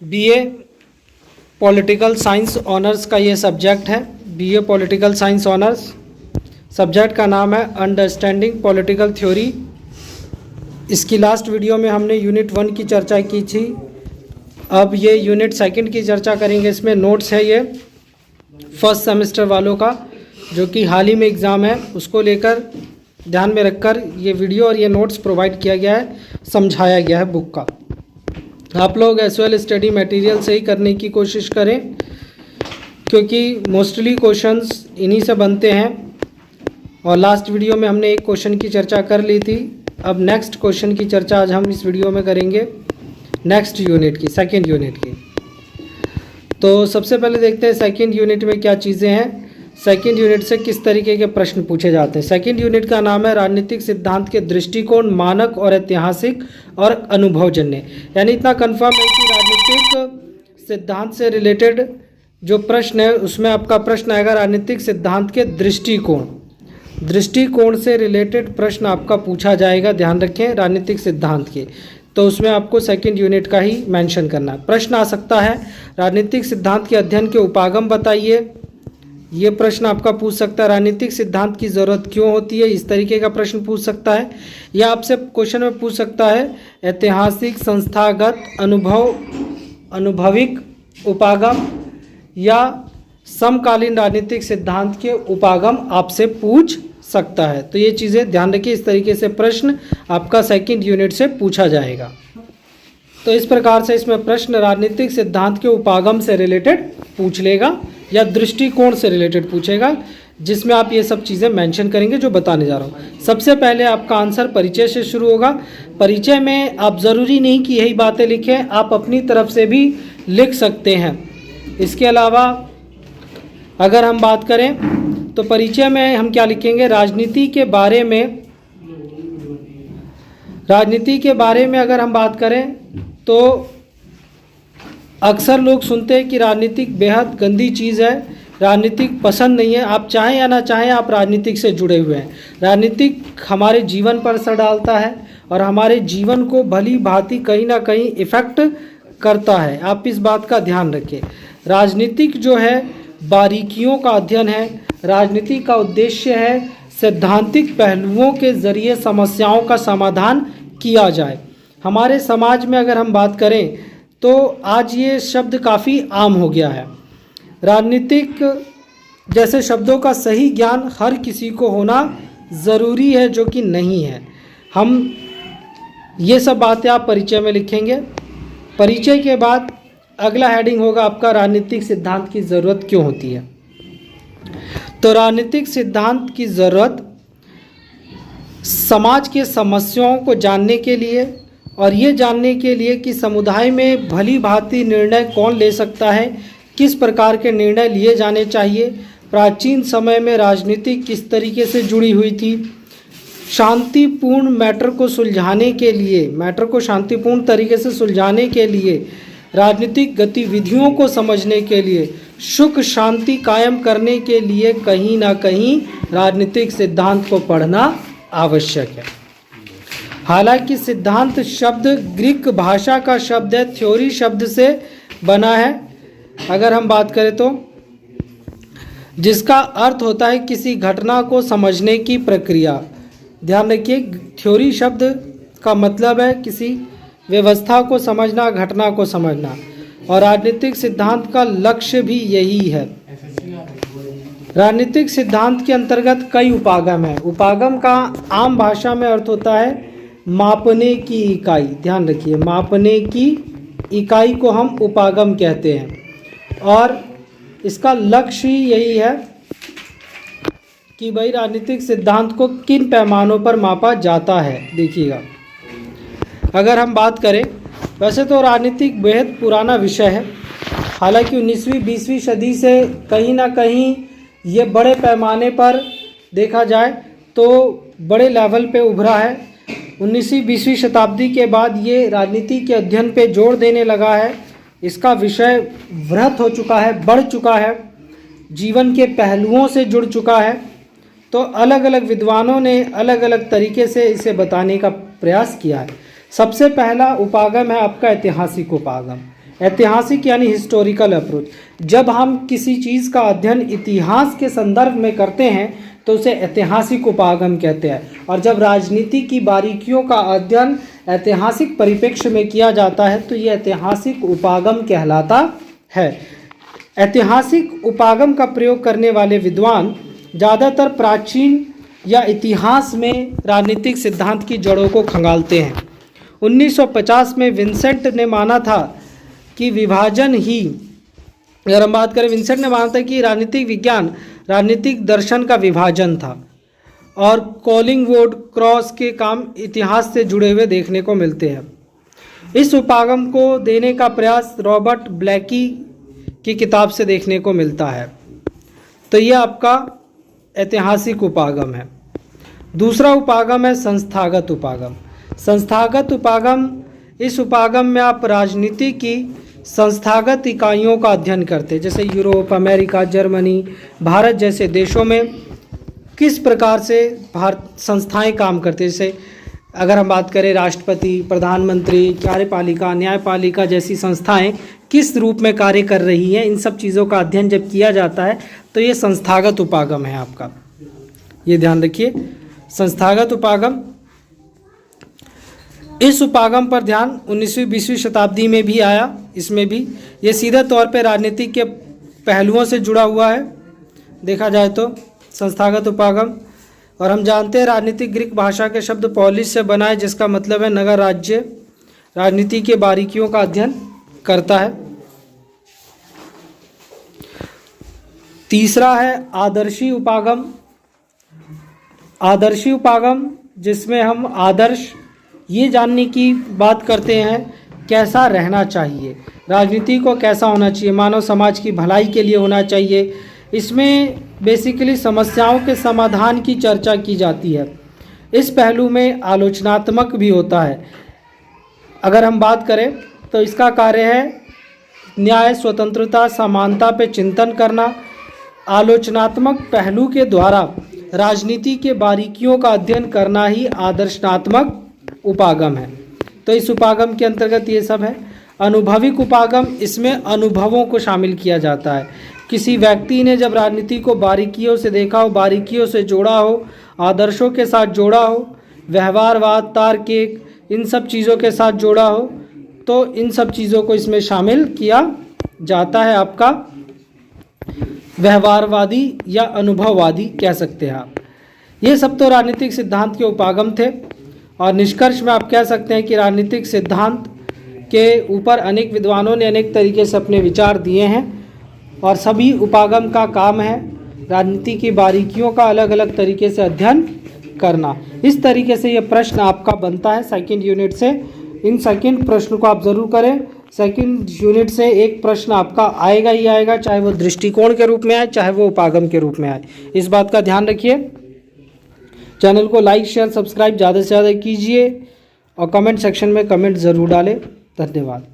BA political science honours का ये subject है। BA political science honours, subject का नाम है अंडरस्टैंडिंग पॉलिटिकल थ्योरी। इसकी लास्ट वीडियो में हमने यूनिट 1 की चर्चा की थी। अब ये यूनिट 2 की चर्चा करेंगे। इसमें नोट्स है ये फर्स्ट सेमेस्टर वालों का, जो कि हाल ही में एग्ज़ाम है, उसको लेकर ध्यान में रखकर ये वीडियो और ये नोट्स प्रोवाइड किया गया है, समझाया गया है बुक का। आप लोग एज वेल स्टडी मटेरियल से ही करने की कोशिश करें, क्योंकि मोस्टली क्वेश्चंस इन्हीं से बनते हैं। और लास्ट वीडियो में हमने एक क्वेश्चन की चर्चा कर ली थी। अब नेक्स्ट क्वेश्चन की चर्चा आज हम इस वीडियो में करेंगे, नेक्स्ट यूनिट की, सेकेंड यूनिट की। तो सबसे पहले देखते हैं सेकेंड यूनिट में क्या चीज़ें हैं, सेकेंड यूनिट से किस तरीके के प्रश्न पूछे जाते हैं। सेकेंड यूनिट का नाम है राजनीतिक सिद्धांत के दृष्टिकोण, मानक और ऐतिहासिक और अनुभवजन्य। यानी इतना कंफर्म है कि राजनीतिक सिद्धांत से रिलेटेड जो प्रश्न है उसमें आपका प्रश्न आएगा राजनीतिक सिद्धांत के दृष्टिकोण से रिलेटेड प्रश्न आपका पूछा जाएगा। ध्यान रखें, राजनीतिक सिद्धांत के, तो उसमें आपको सेकेंड यूनिट का ही मेंशन करना है। प्रश्न आ सकता है राजनीतिक सिद्धांत के अध्ययन के उपागम बताइए, ये प्रश्न आपका पूछ सकता है। राजनीतिक सिद्धांत की ज़रूरत क्यों होती है, इस तरीके का प्रश्न पूछ सकता है। या आपसे क्वेश्चन में पूछ सकता है ऐतिहासिक, संस्थागत, अनुभविक उपागम या समकालीन राजनीतिक सिद्धांत के उपागम आपसे पूछ सकता है। तो ये चीज़ें ध्यान रखिए, इस तरीके से प्रश्न आपका सेकंड यूनिट से पूछा जाएगा। तो इस प्रकार से इसमें प्रश्न राजनीतिक सिद्धांत के उपागम से रिलेटेड पूछ लेगा या दृष्टिकोण से रिलेटेड पूछेगा, जिसमें आप ये सब चीज़ें मेंशन करेंगे जो बताने जा रहा हूँ। सबसे पहले आपका आंसर परिचय से शुरू होगा। परिचय में आप ज़रूरी नहीं कि यही बातें लिखें, आप अपनी तरफ से भी लिख सकते हैं। इसके अलावा अगर हम बात करें तो परिचय में हम क्या लिखेंगे, राजनीति के बारे में अगर हम बात करें तो अक्सर लोग सुनते हैं कि राजनीतिक बेहद गंदी चीज़ है, राजनीतिक पसंद नहीं है। आप चाहें या ना चाहें, आप राजनीतिक से जुड़े हुए हैं। राजनीतिक हमारे जीवन पर असर डालता है और हमारे जीवन को भली भांति कहीं ना कहीं इफ़ेक्ट करता है। आप इस बात का ध्यान रखें। राजनीतिक जो है बारीकियों का अध्ययन है। राजनीति का उद्देश्य है सैद्धांतिक पहलुओं के ज़रिए समस्याओं का समाधान किया जाए। हमारे समाज में अगर हम बात करें तो आज ये शब्द काफ़ी आम हो गया है। राजनीतिक जैसे शब्दों का सही ज्ञान हर किसी को होना ज़रूरी है, जो कि नहीं है। हम ये सब बातें आप परिचय में लिखेंगे। परिचय के बाद अगला हेडिंग होगा आपका राजनीतिक सिद्धांत की ज़रूरत क्यों होती है। तो राजनीतिक सिद्धांत की ज़रूरत समाज के समस्याओं को जानने के लिए और ये जानने के लिए कि समुदाय में भली भांति निर्णय कौन ले सकता है, किस प्रकार के निर्णय लिए जाने चाहिए, प्राचीन समय में राजनीति किस तरीके से जुड़ी हुई थी, शांतिपूर्ण मैटर को शांतिपूर्ण तरीके से सुलझाने के लिए, राजनीतिक गतिविधियों को समझने के लिए, सुख शांति कायम करने के लिए कहीं ना कहीं राजनीतिक सिद्धांत को पढ़ना आवश्यक है। हालांकि सिद्धांत शब्द ग्रीक भाषा का शब्द है, थ्योरी शब्द से बना है अगर हम बात करें तो, जिसका अर्थ होता है किसी घटना को समझने की प्रक्रिया। ध्यान रखिए, थ्योरी शब्द का मतलब है किसी व्यवस्था को समझना, घटना को समझना, और राजनीतिक सिद्धांत का लक्ष्य भी यही है। राजनीतिक सिद्धांत के अंतर्गत कई उपागम है। उपागम का आम भाषा में अर्थ होता है मापने की इकाई। ध्यान रखिए, मापने की इकाई को हम उपागम कहते हैं, और इसका लक्ष्य ही यही है कि भाई राजनीतिक सिद्धांत को किन पैमानों पर मापा जाता है। देखिएगा, अगर हम बात करें, वैसे तो राजनीतिक बेहद पुराना विषय है। हालांकि 19वीं 20वीं सदी से कहीं ना कहीं ये बड़े पैमाने पर देखा जाए तो बड़े लेवल पे उभरा है। 19वीं 20वीं शताब्दी के बाद ये राजनीति के अध्ययन पे जोर देने लगा है। इसका विषय वृहत हो चुका है, बढ़ चुका है, जीवन के पहलुओं से जुड़ चुका है। तो अलग अलग विद्वानों ने अलग अलग तरीके से इसे बताने का प्रयास किया है। सबसे पहला उपागम है आपका ऐतिहासिक उपागम। ऐतिहासिक यानी हिस्टोरिकल अप्रोच, जब हम किसी चीज़ का अध्ययन इतिहास के संदर्भ में करते हैं तो उसे ऐतिहासिक उपागम कहते हैं। और जब राजनीति की बारीकियों का अध्ययन ऐतिहासिक परिप्रेक्ष्य में किया जाता है तो ये ऐतिहासिक उपागम कहलाता है। ऐतिहासिक उपागम का प्रयोग करने वाले विद्वान ज़्यादातर प्राचीन या इतिहास में राजनीतिक सिद्धांत की जड़ों को खंगालते हैं। 1950 में विंसेंट ने माना था कि विभाजन ही, अगर हम बात करें, विंसेंट ने माना था कि राजनीतिक विज्ञान राजनीतिक दर्शन का विभाजन था, और कॉलिंगवुड क्रॉस के काम इतिहास से जुड़े हुए देखने को मिलते हैं। इस उपागम को देने का प्रयास रॉबर्ट ब्लैकी की किताब से देखने को मिलता है। तो यह आपका ऐतिहासिक उपागम है। दूसरा उपागम है संस्थागत उपागम। संस्थागत उपागम, इस उपागम में आप राजनीति की संस्थागत इकाइयों का अध्ययन करते हैं, जैसे यूरोप, अमेरिका, जर्मनी, भारत जैसे देशों में किस प्रकार से भारत संस्थाएं काम करते हैं। जैसे अगर हम बात करें राष्ट्रपति, प्रधानमंत्री, कार्यपालिका, न्यायपालिका जैसी संस्थाएं किस रूप में कार्य कर रही हैं, इन सब चीज़ों का अध्ययन जब किया जाता है तो ये संस्थागत उपागम है आपका। ये ध्यान रखिए, संस्थागत उपागम। इस उपागम पर ध्यान 19वीं 20वीं शताब्दी में भी आया। इसमें भी ये सीधे तौर पे राजनीति के पहलुओं से जुड़ा हुआ है देखा जाए तो संस्थागत उपागम। और हम जानते हैं राजनीतिक ग्रीक भाषा के शब्द पॉलिस से बना है, जिसका मतलब है नगर राज्य। राजनीति के बारीकियों का अध्ययन करता है। तीसरा है आदर्शी उपागम। आदर्शी उपागम जिसमें हम आदर्श ये जानने की बात करते हैं कैसा रहना चाहिए, राजनीति को कैसा होना चाहिए, मानव समाज की भलाई के लिए होना चाहिए। इसमें बेसिकली समस्याओं के समाधान की चर्चा की जाती है। इस पहलू में आलोचनात्मक भी होता है। अगर हम बात करें तो इसका कार्य है न्याय, स्वतंत्रता, समानता पे चिंतन करना। आलोचनात्मक पहलू के द्वारा राजनीति के बारीकियों का अध्ययन करना ही आदर्शनात्मक उपागम है। तो इस उपागम के अंतर्गत ये सब है। अनुभविक उपागम, इसमें अनुभवों को शामिल किया जाता है। किसी व्यक्ति ने जब राजनीति को बारीकियों से देखा हो, बारीकियों से जोड़ा हो, आदर्शों के साथ जोड़ा हो, व्यवहारवाद, तार्किक, इन सब चीज़ों के साथ जोड़ा हो, तो इन सब चीज़ों को इसमें शामिल किया जाता है। आपका व्यवहारवादी या अनुभववादी कह सकते हैं आप। ये सब तो राजनीतिक सिद्धांत के उपागम थे। और निष्कर्ष में आप कह सकते हैं कि राजनीतिक सिद्धांत के ऊपर अनेक विद्वानों ने अनेक तरीके से अपने विचार दिए हैं, और सभी उपागम का काम है राजनीति की बारीकियों का अलग अलग तरीके से अध्ययन करना। इस तरीके से ये प्रश्न आपका बनता है सेकंड यूनिट से। इन सेकंड प्रश्न को आप ज़रूर करें। सेकंड यूनिट से एक प्रश्न आपका आएगा ही आएगा, चाहे वो दृष्टिकोण के रूप में आए, चाहे वो उपागम के रूप में आए। इस बात का ध्यान रखिए। चैनल को लाइक, शेयर, सब्सक्राइब ज़्यादा से ज़्यादा कीजिए और कमेंट सेक्शन में कमेंट ज़रूर डालें। धन्यवाद।